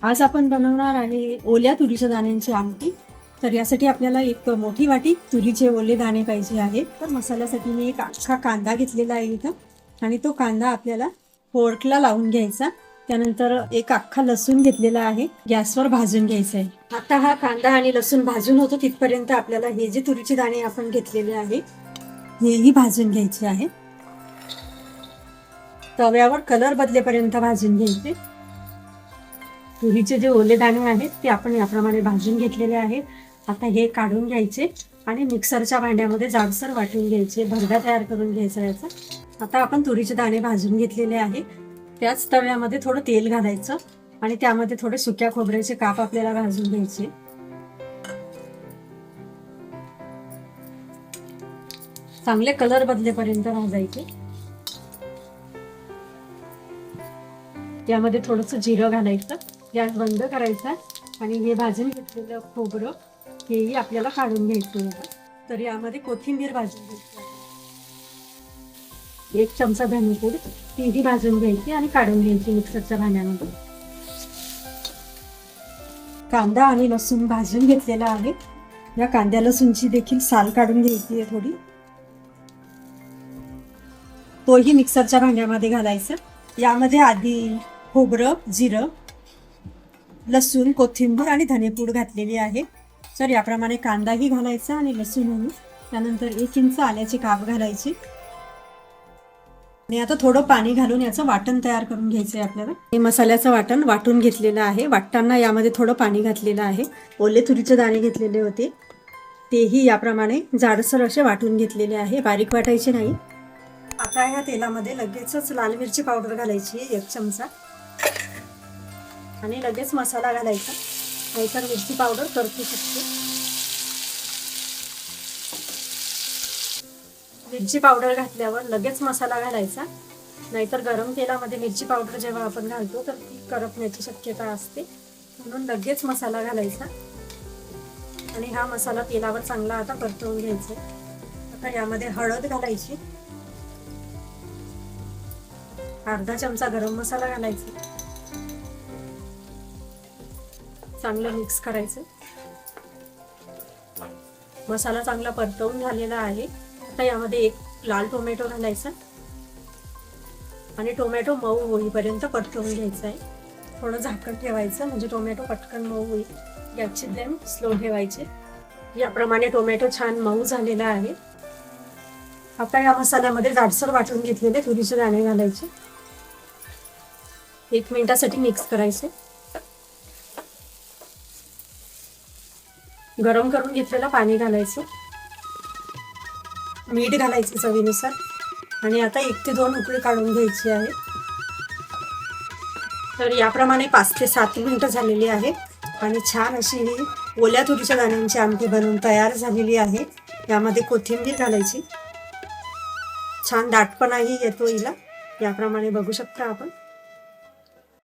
आज आपण बनवणार आहे ओल्या तुरीच्या दाण्यांची आमटी. तर यासाठी आपल्याला एक मोठी वाटी तुरीचे ओले दाणे पाहिजे आहेत. तर मसाल्यासाठी मी एक अख्खा कांदा घेतलेला आहे इथं, आणि तो कांदा आपल्याला फोर्कला लावून घ्यायचा. त्यानंतर एक अख्खा लसूण घेतलेला आहे, गॅसवर भाजून घ्यायचा आहे. आता हा कांदा आणि लसूण भाजून होतो तिथपर्यंत आपल्याला हे जे तुरीचे दाणे आपण घेतलेले आहे हेही भाजून घ्यायचे आहे. तव्यावर कलर बदलेपर्यंत भाजून घ्यायचे. तुरीचे जे ओले दाणे आहेत ते आपण याप्रमाणे भाजून घेतलेले आहेत. आता हे काढून घ्यायचे आणि मिक्सरच्या भांड्यामध्ये जाडसर वाटून घ्यायचे, भरडा तयार करून घ्यायचा याचा. आता आपण तुरीचे दाणे भाजून घेतलेले आहे. त्याच तव्यामध्ये थोडं तेल घालायचं आणि त्यामध्ये थोडे सुक्या खोबऱ्याचे काप आपल्याला भाजून घ्यायचे. चांगले कलर बदलेपर्यंत भाजायचे. त्यामध्ये थोडंसं जिरं घालायचं, गॅस बंद करायचा आणि हे भाजून घेतलेलं खोबरं हेही आपल्याला काढून घ्यायचं होतं. तर यामध्ये कोथिंबीर भाजून घ्यायची, 1 चमचा धनेपूड तीही भाजून घ्यायची आणि काढून घ्यायची मिक्सरच्या भांड्यामध्ये. कांदा आणि लसूण भाजून घेतलेला आहे. या कांद्या लसूणची देखील साल काढून घ्यायची आहे थोडी, तोही मिक्सरच्या भांड्यामध्ये घालायचं. यामध्ये आधी खोबरं, जिरं, लसूण, कोथिंबीर आणि धनेपूड घातलेली आहे. तर याप्रमाणे कांदाही घालायचा आणि लसूणही. त्यानंतर 1 इंच आल्याचे काप घालायचे आणि आता थोडं पाणी घालून याचं वाटण तयार करून घ्यायचं आहे आपल्याला. हे मसाल्याचं वाटण वाटून घेतलेलं आहे. वाटताना यामध्ये थोडं पाणी घातलेलं आहे. ओले तुरीचे दाणे घेतलेले होते तेही याप्रमाणे जाडसर असे वाटून घेतलेले आहे, बारीक वाटायचे नाही. आता या तेलामध्ये लगेचच लाल मिरची पावडर घालायची 1 चमचा आणि लगेच मसाला घालायचा, नाहीतर मिरची पावडर करपू शकते. मिरची पावडर घातल्यावर लगेच मसाला घालायचा, नाहीतर गरम तेलामध्ये मिरची पावडर जेव्हा आपण घालतो तर ती करपण्याची शक्यता असते. म्हणून लगेच मसाला घालायचा आणि हा मसाला तेलावर चांगला आता परतवून घ्यायचा. आता यामध्ये हळद घालायची, अर्धा चमचा गरम मसाला घालायचा, चांगलं मिक्स करायचं. मसाला चांगला परतवून झालेला आहे. आता यामध्ये 1 लाल टोमॅटो घालायचा आणि टोमॅटो मऊ होईपर्यंत परतवून घ्यायचा आहे. थोडं झाकण ठेवायचं म्हणजे टोमॅटो पटकन मऊ होईल. गॅसची फ्लेम स्लो ठेवायची. याप्रमाणे टोमॅटो छान मऊ झालेला आहे. आता या मसाल्यामध्ये जाडसर वाटून घेतलेले तुरीचे दाणे घालायचे. 1 मिनिटासाठी मिक्स करायचे. गरम करून घेतलेलं पाणी घालायचं, मीठ घालायचं चवीनुसार आणि आता 1 ते 2 उकळी काढून घ्यायची आहे. तर याप्रमाणे 5 ते 7 मिनिटं झालेली आहेत आणि छान अशी ही ओल्या तुरीच्या दाण्यांची आमटी बनवून तयार झालेली आहे. यामध्ये कोथिंबीर घालायची, छान दाटपणाही येतो हिला. याप्रमाणे बघू शकता आपण.